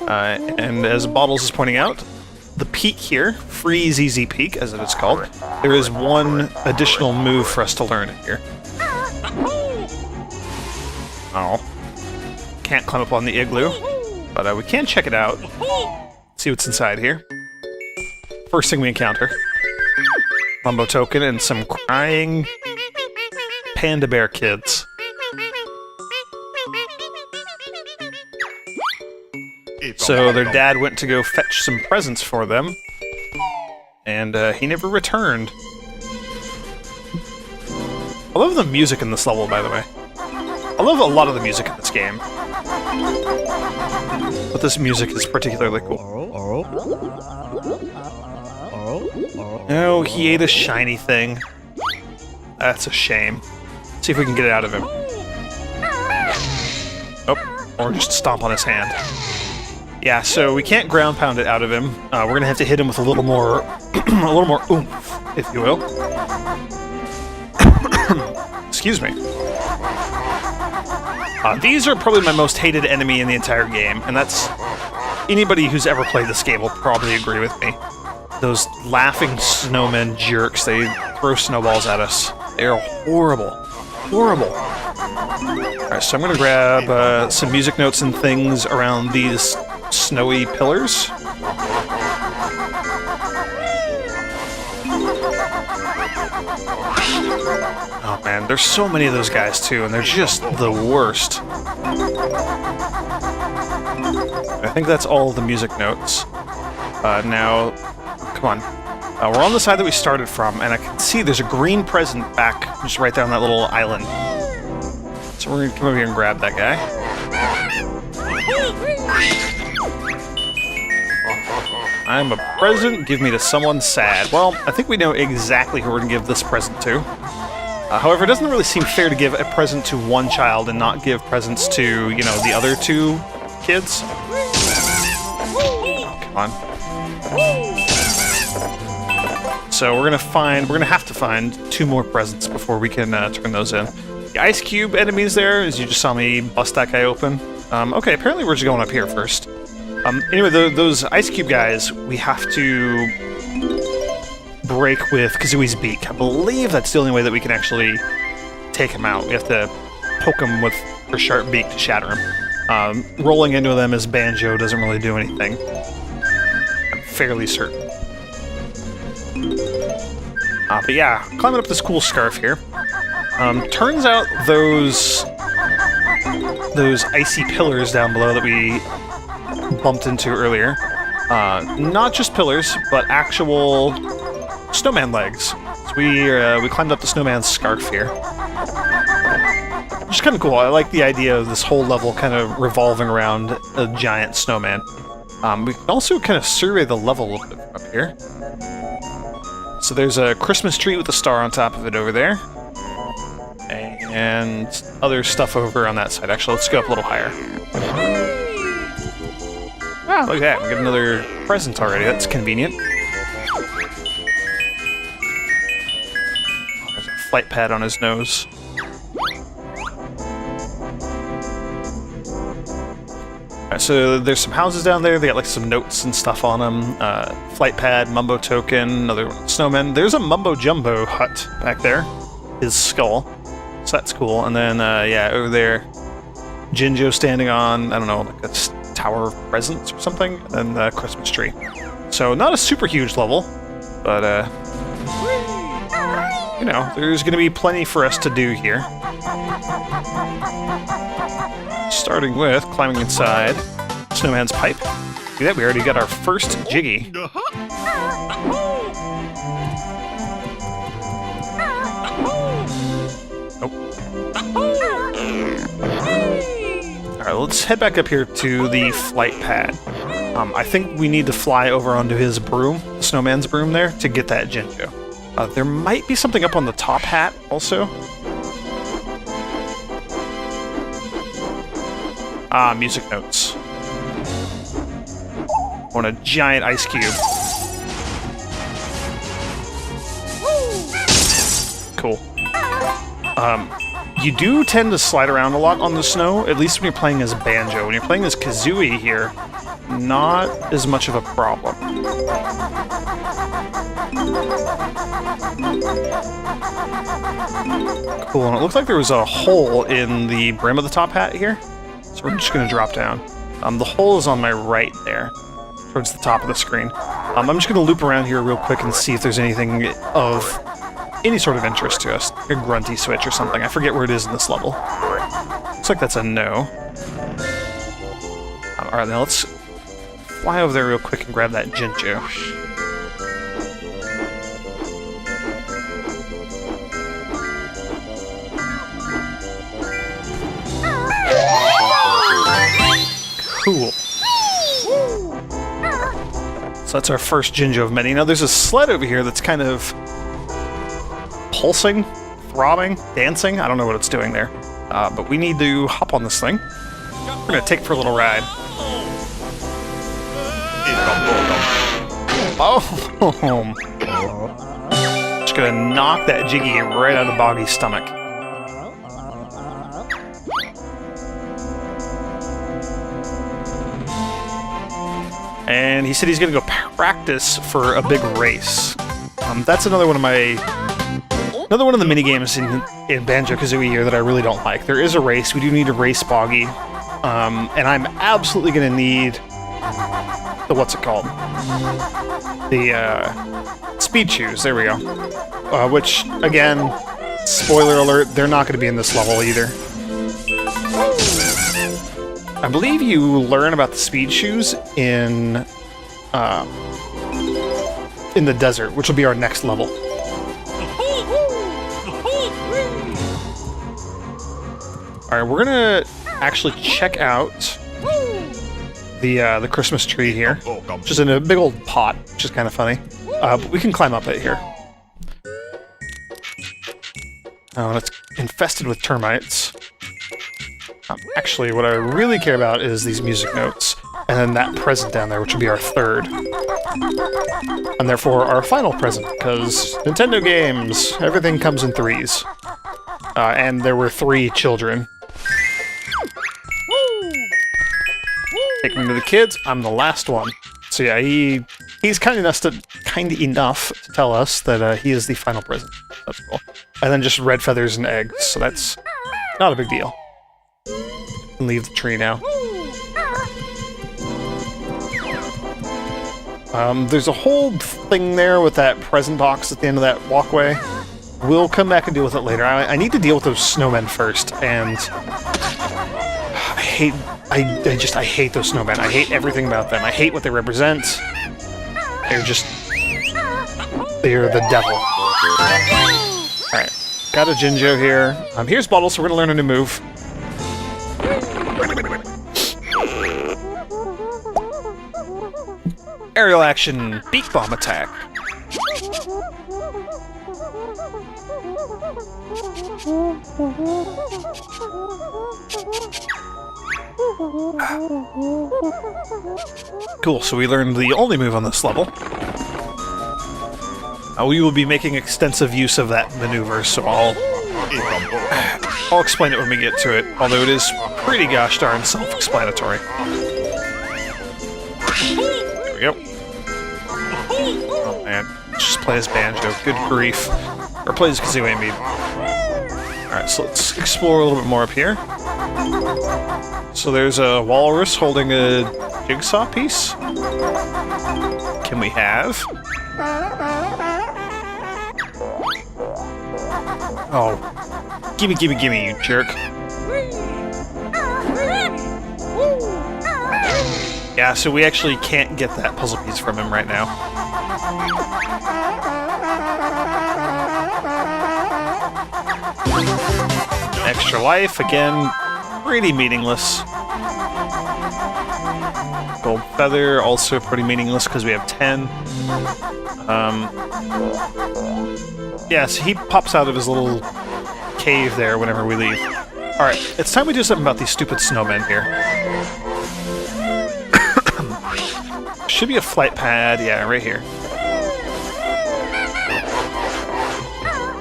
And as Bottles is pointing out, the peak here, Freezeezy Peak, as it is called, there is one additional move for us to learn here. Oh. Can't climb up on the igloo, but we can check it out. See what's inside here. First thing we encounter. Mumbo token and some crying panda bear kids. So their dad went to go fetch some presents for them, and he never returned. I love the music in this level, by the way. I love a lot of the music in this game, but this music is particularly cool. No, he ate a shiny thing. That's a shame. See if we can get it out of him. Oh, or just stomp on his hand. Yeah, so we can't ground pound it out of him. We're gonna have to hit him with a little more, a little more oomph, if you will. Excuse me. These are probably my most hated enemy in the entire game, and that's anybody who's ever played this game will probably agree with me. Those laughing snowmen jerks, they throw snowballs at us. They're horrible. Horrible. Alright, so I'm gonna grab some music notes and things around these snowy pillars. Oh man, there's so many of those guys too, and they're just the worst. I think that's all the music notes. Now, come on. We're on the side that we started from, and I can see there's a green present back just right there on that little island. So we're gonna come over here and grab that guy. I'm a present, give me to someone sad. Well, I think we know exactly who we're gonna give this present to. However, it doesn't really seem fair to give a present to one child and not give presents to, you know, the other two kids. Come on. So we're gonna have to find two more presents before we can turn those in. The ice cube enemies there, as you just saw me bust that guy open. Okay, apparently we're just going up here first. Anyway, those ice cube guys, we have to break with Kazooie's beak. I believe that's the only way that we can actually take him out. We have to poke him with her sharp beak to shatter him. Rolling into them as Banjo doesn't really do anything. I'm fairly certain. But yeah, climbing up this cool scarf here. Turns out those icy pillars down below that we bumped into earlier, not just pillars, but actual snowman legs. So we climbed up the snowman's scarf here. Which is kind of cool. I like the idea of this whole level kind of revolving around a giant snowman. We can also kind of survey the level a little bit up here. So there's a Christmas tree with a star on top of it over there. And other stuff over on that side. Actually, let's go up a little higher. Ah, look at that. We got another present already. That's convenient. There's a flight pad on his nose. Alright, so there's some houses down there. They got like some notes and stuff on them. Flight pad, Mumbo token, another snowman. There's a Mumbo Jumbo hut back there. His skull. So that's cool. And then, yeah, over there, Jinjo standing on, I don't know, like a tower of presents or something, and then the Christmas tree. So not a super huge level, but, you know, there's going to be plenty for us to do here. Starting with climbing inside Snowman's pipe. See that? We already got our first Jiggy. Alright, let's head back up here to the flight pad. I think we need to fly over onto his broom, the snowman's broom there, to get that Jinjo. There might be something up on the top hat, also. Ah, music notes. On a giant ice cube. Cool. You do tend to slide around a lot on the snow, at least when you're playing as Banjo. When you're playing as Kazooie here, not as much of a problem. Cool, and it looks like there was a hole in the brim of the top hat here, so we're just going to drop down. The hole is on my right there, towards the top of the screen. I'm just going to loop around here real quick and see if there's anything of any sort of interest to us. A grunty switch or something. I forget where it is in this level. Looks like that's a no. Alright, now let's fly over there real quick and grab that Jinjo. Cool. So that's our first Jinjo of many. Now there's a sled over here that's kind of pulsing, throbbing, dancing. I don't know what it's doing there. But we need to hop on this thing. We're going to take it for a little ride. Oh! Just going to knock that Jiggy right out of Boggy's stomach. And he said he's going to go practice for a big race. That's another one of the mini games in Banjo-Kazooie here that I really don't like. There is a race. We do need to race Boggy, and I'm absolutely going to need the what's it called? The speed shoes. There we go. Which again, spoiler alert, they're not going to be in this level either. I believe you learn about the speed shoes in the desert, which will be our next level. All right, we're gonna actually check out the Christmas tree here, which is in a big old pot, which is kind of funny. But we can climb up it here. Oh, and it's infested with termites. Actually, what I really care about is these music notes, and then that present down there, which will be our third. And therefore, our final present, because Nintendo games, everything comes in threes. And there were 3 children. Taking them to the kids, I'm the last one. So yeah, he's kind enough to tell us that he is the final present. That's cool. And then just red feathers and eggs, so that's not a big deal. Leave the tree now. There's a whole thing there with that present box at the end of that walkway. We'll come back and deal with it later. I need to deal with those snowmen first, and I hate those snowmen. I hate everything about them. I hate what they represent. They're the devil. Alright, got a Jinjo here. Here's Bottle, so we're gonna learn a new move. Aerial action, beak bomb attack. Cool, so we learned the only move on this level. We will be making extensive use of that maneuver, so I'll explain it when we get to it, although it is pretty gosh darn self-explanatory. There we go. Oh man, let's just play as Banjo, good grief. Or play as Kazooie, I mean. Alright, so let's explore a little bit more up here. So there's a walrus holding a jigsaw piece. Can we have? Oh. Gimme, gimme, gimme, you jerk. Yeah, so we actually can't get that puzzle piece from him right now. Extra life, again, pretty meaningless. Gold feather, also pretty meaningless because we have 10. Yeah, so he pops out of his little cave there whenever we leave. Alright, it's time we do something about these stupid snowmen here. Should be a flight pad, yeah, right here.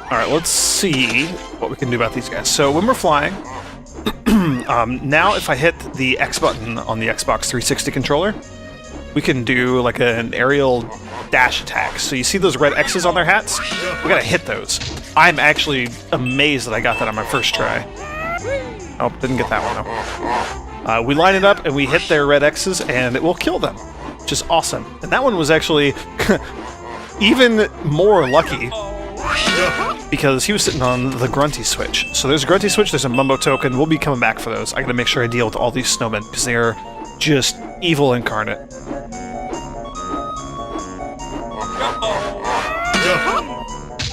Alright, let's see what we can do about these guys. So when we're flying, now if I hit the X button on the Xbox 360 controller, we can do like an aerial dash attack. So you see those red X's on their hats? We gotta hit those. I'm actually amazed that I got that on my first try. Oh, didn't get that one though. We line it up and we hit their red X's and it will kill them, which is awesome. And that one was actually even more lucky because he was sitting on the Grunty switch. So there's a Grunty switch, there's a Mumbo token. We'll be coming back for those. I gotta make sure I deal with all these snowmen because they are just evil incarnate.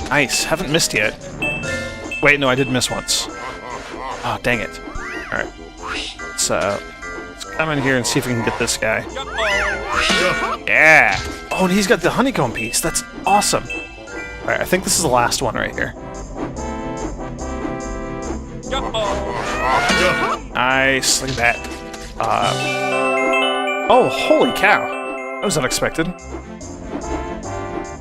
Nice, haven't missed yet. Wait, no, I did miss once. Oh, dang it. Alright. Let's come in here and see if we can get this guy. Yeah! Oh, and he's got the honeycomb piece. That's awesome. Alright, I think this is the last one right here. Nice, look at that. Oh, holy cow. That was unexpected.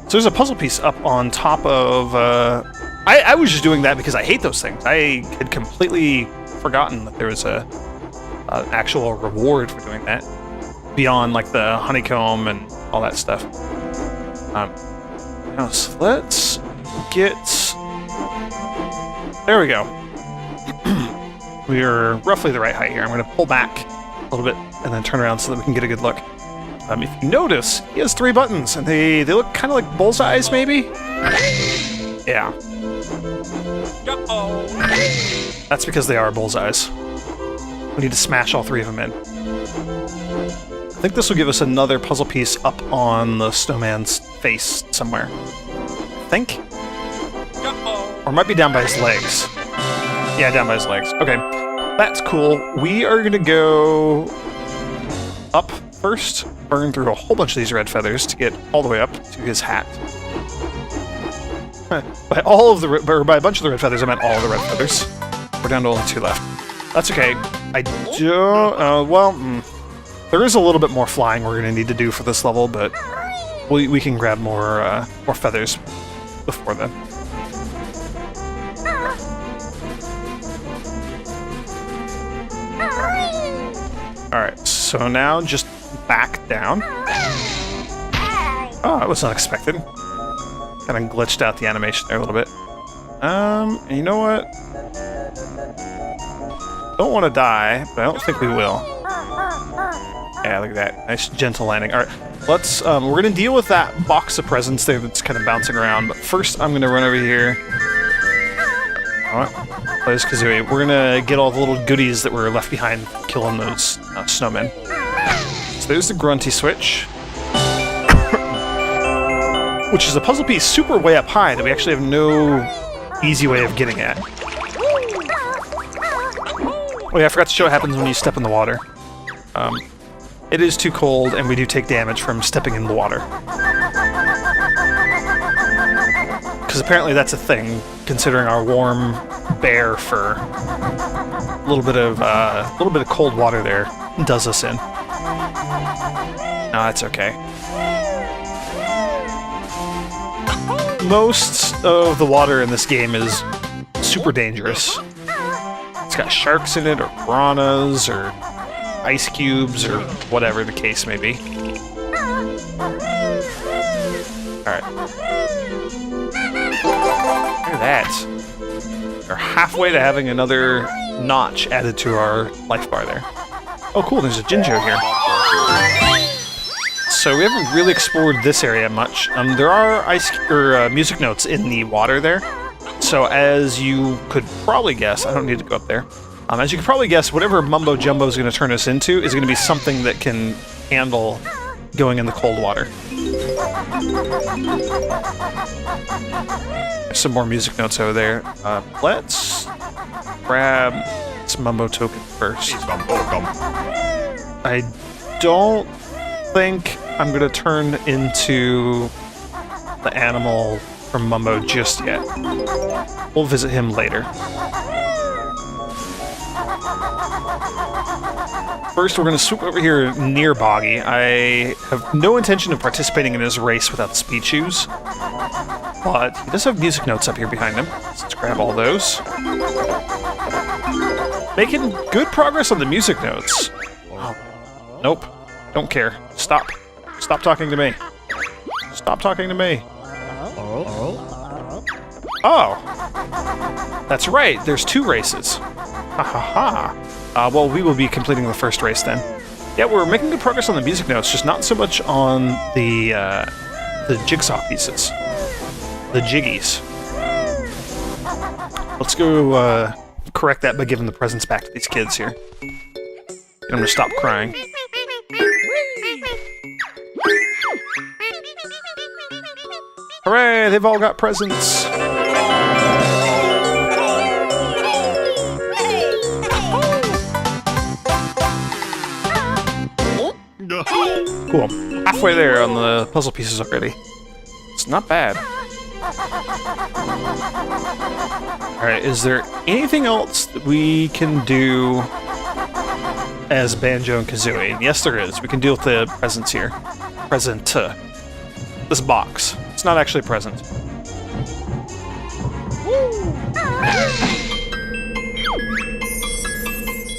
So there's a puzzle piece up on top of... I was just doing that because I hate those things. I had completely forgotten that there was an actual reward for doing that. Beyond, like, the honeycomb and all that stuff. Now, so let's get... There we go. We're roughly the right height here. I'm going to pull back a little bit and then turn around so that we can get a good look. If you notice, he has 3 buttons, and they look kind of like bullseyes, maybe? Yeah. That's because they are bullseyes. We need to smash all 3 of them in. I think this will give us another puzzle piece up on the snowman's face somewhere. I think? Or it might be down by his legs. Yeah, down by his legs. Okay, that's cool. We are going to go up first, burn through a whole bunch of these red feathers to get all the way up to his hat. By a bunch of the red feathers, I meant all of the red feathers. We're down to only 2 left. That's okay. I don't... there is a little bit more flying we're going to need to do for this level, but we can grab more feathers before then. Alright, so now just back down. Oh, that was unexpected. Kind of glitched out the animation there a little bit. And you know what? Don't want to die, but I don't think we will. Yeah, look at that. Nice gentle landing. Alright, let's, we're going to deal with that box of presents there that's kind of bouncing around, but first I'm going to run over here. Alright, plays Kazooie. We're going to get all the little goodies that were left behind killing those snowmen. So there's the Grunty switch. Which is a puzzle piece super way up high that we actually have no easy way of getting at. Oh yeah, I forgot to show what happens when you step in the water. It is too cold, and we do take damage from stepping in the water. Because apparently that's a thing, considering our warm bear fur. A little bit of cold water there does us in. No, that's okay. Most of the water in this game is super dangerous. It's got sharks in it, or piranhas, or ice cubes, or whatever the case may be. Alright. Look at that. We're halfway to having another notch added to our life bar there. Oh cool, there's a Jinjo here. So we haven't really explored this area much. There are music notes in the water there. So as you could probably guess, I don't need to go up there. As you could probably guess, whatever Mumbo Jumbo is going to turn us into is going to be something that can handle going in the cold water. There's some more music notes over there. Let's grab this Mumbo token first. I don't think I'm going to turn into the animal from Mumbo just yet. We'll visit him later. First, we're going to swoop over here near Boggy. I have no intention of participating in his race without speed shoes, but he does have music notes up here behind him. So let's grab all those. Making good progress on the music notes. Oh, nope. Don't care. Stop. Stop talking to me. Stop talking to me. Oh! That's right, there's 2 races. Ha ha ha. Well, we will be completing the first race then. Yeah, we're making good progress on the music notes, just not so much on the jigsaw pieces. The jiggies. Let's go correct that by giving the presents back to these kids here. Get them to stop crying. Hooray! They've all got presents! Cool. Halfway there on the puzzle pieces already. It's not bad. Alright, is there anything else that we can do as Banjo and Kazooie? Yes, there is. We can deal with the presents here. Present. This box. It's not actually a present.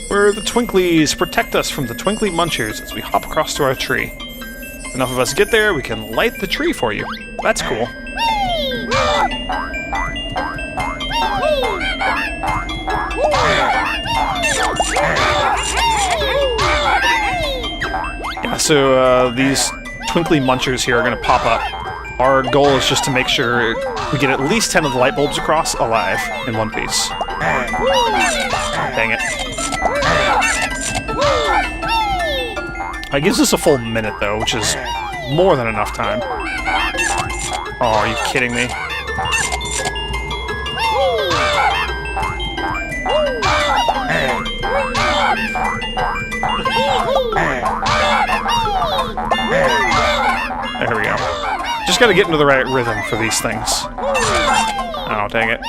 We're the Twinklies. Protect us from the Twinkly Munchers as we hop across to our tree. Enough of us get there, we can light the tree for you. That's cool. Yeah, so these Twinkly Munchers here are going to pop up. Our goal is just to make sure we get at least 10 of the light bulbs across alive in one piece. Dang it. It gives us a full minute, though, which is more than enough time. Oh, are you kidding me? There we go. Just gotta get into the right rhythm for these things. Oh, dang it.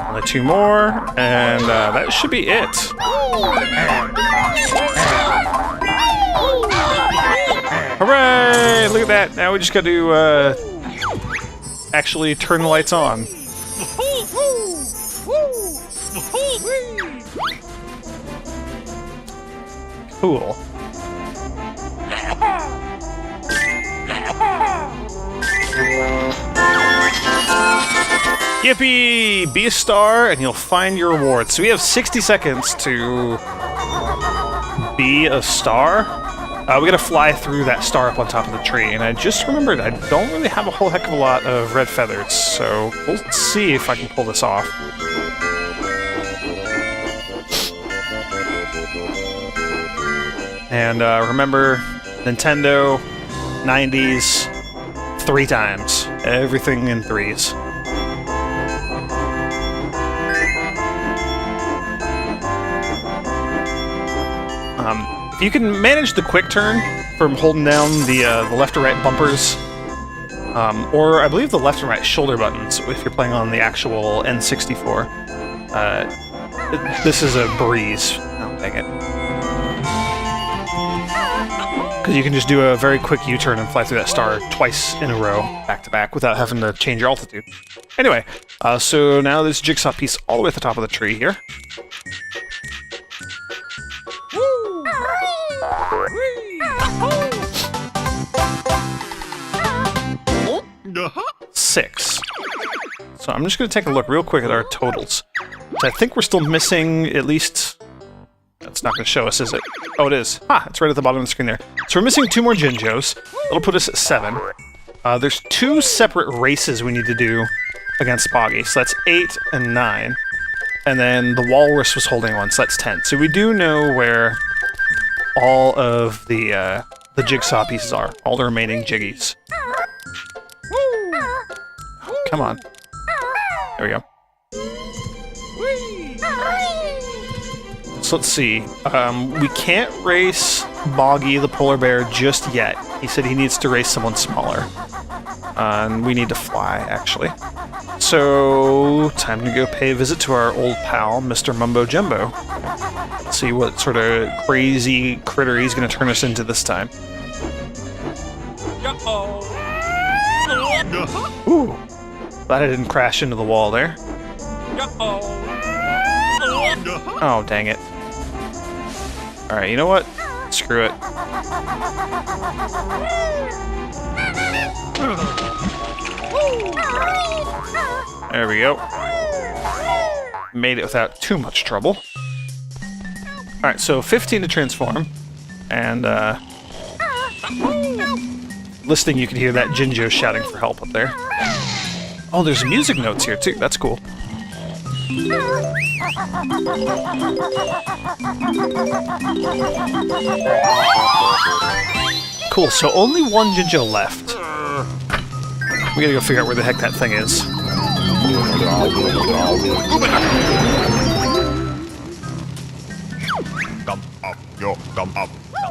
Only 2 more, and that should be it. Hooray! Look at that. Now we just got to actually turn the lights on. Cool. Yippee! Be a star and you'll find your reward. So we have 60 seconds to be a star. We gotta fly through that star up on top of the tree, and I just remembered I don't really have a whole heck of a lot of red feathers, so we'll see if I can pull this off. And remember, Nintendo, 90s, 3 times. Everything in 3s. If you can manage the quick turn from holding down the left or right bumpers, or I believe the left and right shoulder buttons if you're playing on the actual N64, this is a breeze. Oh, dang it. Because you can just do a very quick U-turn and fly through that star twice in a row, back to back, without having to change your altitude. Anyway, so now this jigsaw piece all the way at the top of the tree here. 6. So I'm just going to take a look real quick at our totals. So I think we're still missing at least... That's not going to show us, is it? Oh, it is. Ah, it's right at the bottom of the screen there. So we're missing 2 more Jinjos. That'll put us at 7. There's 2 separate races we need to do against Boggy. So that's 8 and 9. And then the Walrus was holding 1, so that's 10. So we do know where all of the jigsaw pieces are. All the remaining jiggies. Come on. There we go. So let's see. We can't race Boggy the polar bear just yet. He said he needs to race someone smaller. And we need to fly, actually. So, time to go pay a visit to our old pal, Mr. Mumbo Jumbo. Let's see what sort of crazy critter he's going to turn us into this time. Ooh. Glad I didn't crash into the wall there. Oh, dang it. Alright, you know what? Screw it. There we go. Made it without too much trouble. Alright, so 15 to transform. And, listening, you can hear that Jinjo shouting for help up there. Oh, there's music notes here, too. That's cool. Cool, so only one Jinjo left. We gotta go figure out where the heck that thing is.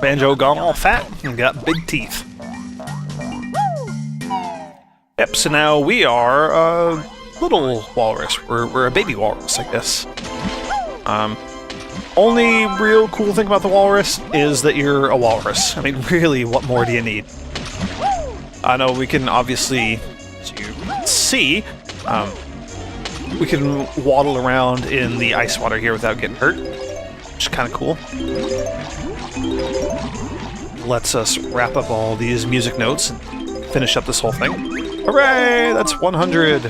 Banjo gone all fat and got big teeth. Yep, so now we are a little walrus. We're a baby walrus, I guess. Only real cool thing about the walrus is that you're a walrus. I mean, really, what more do you need? I know we can obviously, as you can see, we can waddle around in the ice water here without getting hurt, which is kind of cool. Lets us wrap up all these music notes and finish up this whole thing. Hooray! That's 100!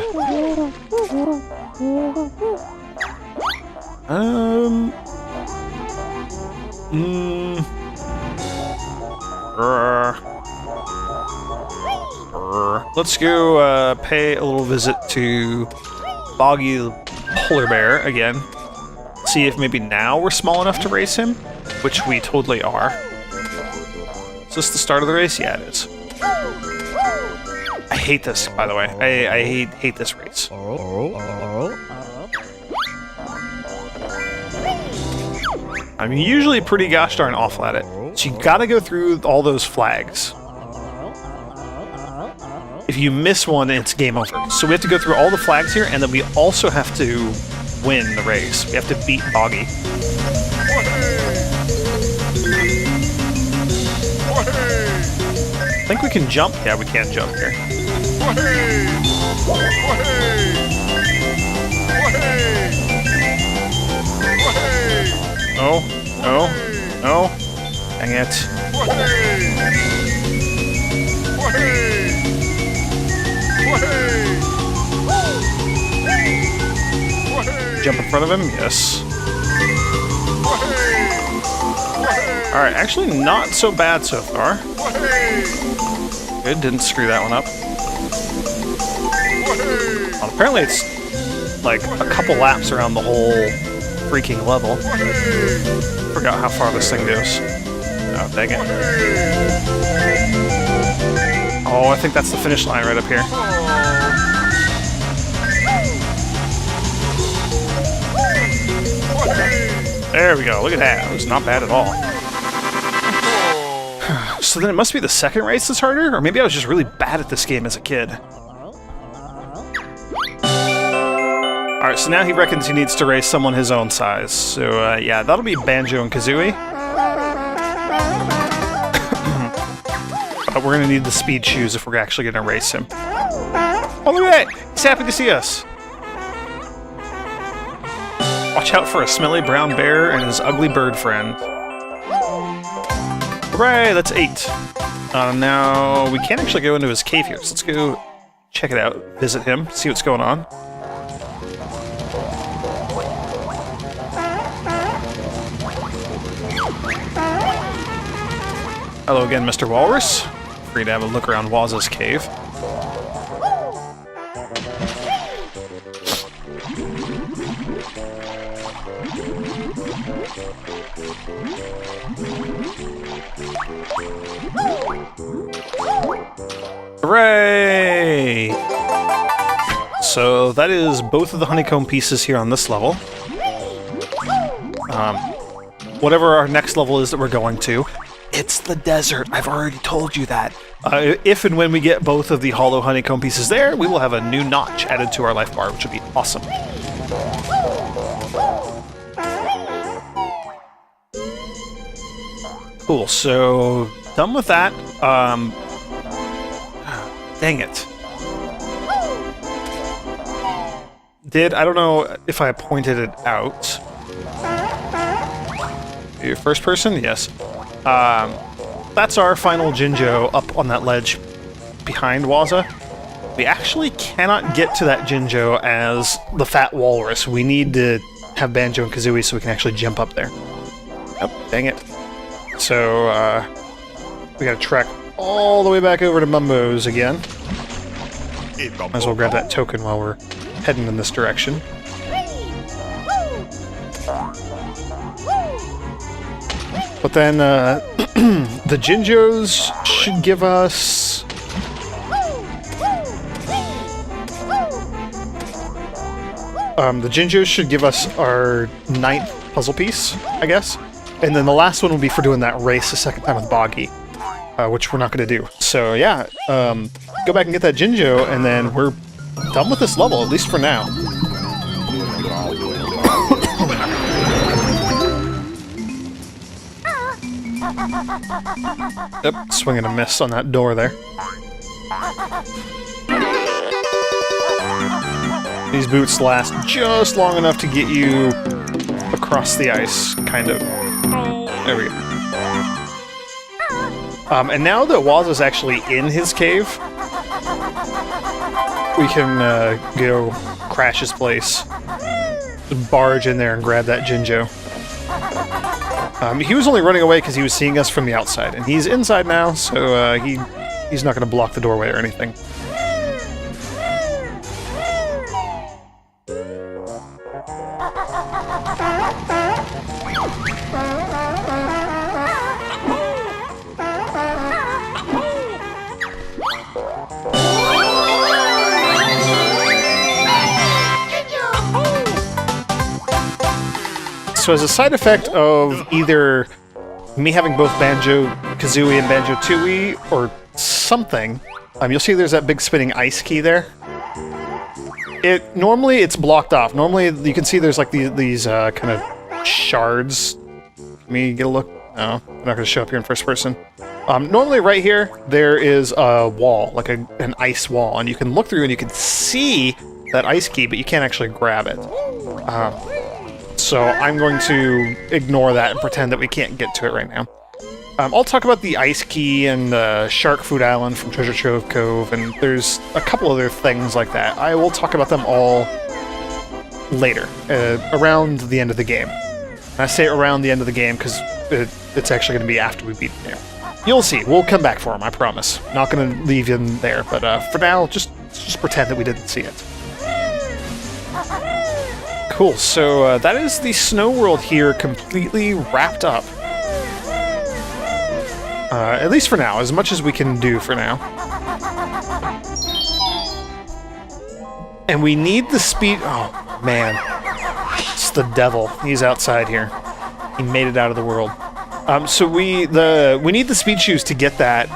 Let's go pay a little visit to Boggy Polar Bear again. See if maybe now we're small enough to race him, which we totally are. Is this the start of the race? Yeah, it is. I hate this, by the way. I hate this race. I'm usually pretty gosh darn awful at it. So you gotta go through all those flags. If you miss one, it's game over. So we have to go through all the flags here, and then we also have to win the race. We have to beat Boggy. I think we can jump. Yeah, we can jump here. Oh, no, no. Dang it. Jump in front of him? Yes. Alright, actually not so bad so far. Good, didn't screw that one up. Well, apparently it's like a couple laps around the whole freaking level. Forgot how far this thing goes. Oh, dang it. Oh, I think that's the finish line right up here. There we go, look at that. It was not bad at all. So then it must be the second race that's harder? Or maybe I was just really bad at this game as a kid. Alright, so now he reckons he needs to race someone his own size. So, yeah, that'll be Banjo and Kazooie. But we're gonna need the speed shoes if we're actually gonna race him. Oh, look at that! He's happy to see us! Watch out for a smelly brown bear and his ugly bird friend. Hooray, that's 8. Now, we can't actually go into his cave here, so let's go check it out, visit him, see what's going on. Hello again, Mr. Walrus. Free to have a look around Waz's cave. Hooray! So that is both of the honeycomb pieces here on this level. Whatever our next level is that we're going to, it's the desert. I've already told you that. If and when we get both of the hollow honeycomb pieces there, we will have a new notch added to our life bar, which would be awesome. Cool, so done with that. Dang it. I don't know if I pointed it out. First person? Yes. That's our final Jinjo up on that ledge behind Waza. We actually cannot get to that Jinjo as the Fat Walrus. We need to have Banjo and Kazooie so we can actually jump up there. Oh, dang it. So, we gotta trek all the way back over to Mumbo's again. Might as well grab that token while we're heading in this direction. But then, the Jinjos should give us... the Jinjos should give us our 9th puzzle piece, I guess. And then the last one will be for doing that race a second time with Boggy, which we're not going to do. So yeah, go back and get that Jinjo, and then we're done with this level, at least for now. Yep, swing and a miss on that door there. These boots last just long enough to get you across the ice, kind of. There we go. And now that Waza's actually in his cave, we can go crash his place, barge in there and grab that Jinjo. He was only running away because he was seeing us from the outside, and he's inside now, so he's not going to block the doorway or anything. So as a side effect of either me having both Banjo-Kazooie and Banjo-Tooie or something, you'll see there's that big spinning ice key there. Normally it's blocked off. Normally you can see there's like these kind of shards. Let me get a look. No, they're not going to show up here in first person. Normally right here there is a wall, like an ice wall, and you can look through and you can see that ice key, but you can't actually grab it. So I'm going to ignore that and pretend that we can't get to it right now. I'll talk about the Ice Key and the Shark Food Island from Treasure Trove Cove, and there's a couple other things like that. I will talk about them all later, around the end of the game. And I say around the end of the game because it's actually going to be after we beat the game. You'll see. We'll come back for them, I promise. Not going to leave you in there, but for now, just pretend that we didn't see it. Cool, so that is the snow world here completely wrapped up. At least for now, as much as we can do for now. And we need the speed... Oh, man. It's the devil. He's outside here. He made it out of the world. So we need the speed shoes to get that,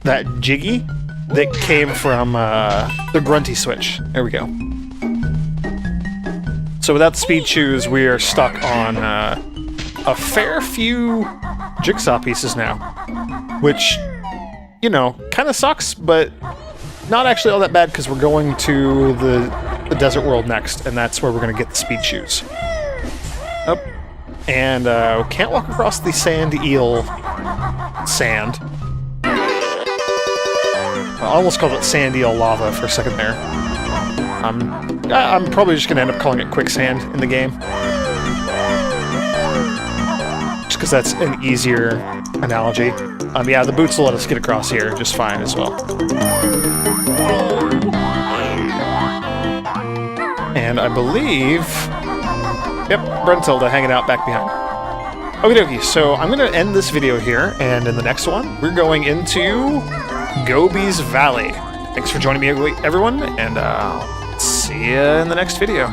that Jiggy that came from the Grunty switch. There we go. So without the speed shoes, we are stuck on a fair few jigsaw pieces now, which, you know, kind of sucks, but not actually all that bad because we're going to the desert world next, and that's where we're going to get the speed shoes. Oh, and can't walk across the sand eel sand. I almost called it sand eel lava for a second there. I'm probably just going to end up calling it quicksand in the game. Just because that's an easier analogy. Yeah, the boots will let us get across here just fine as well. And I believe... Yep, Brentilda hanging out back behind. Okie dokie, so I'm going to end this video here, and in the next one, we're going into Gobi's Valley. Thanks for joining me, everyone, and see you in the next video.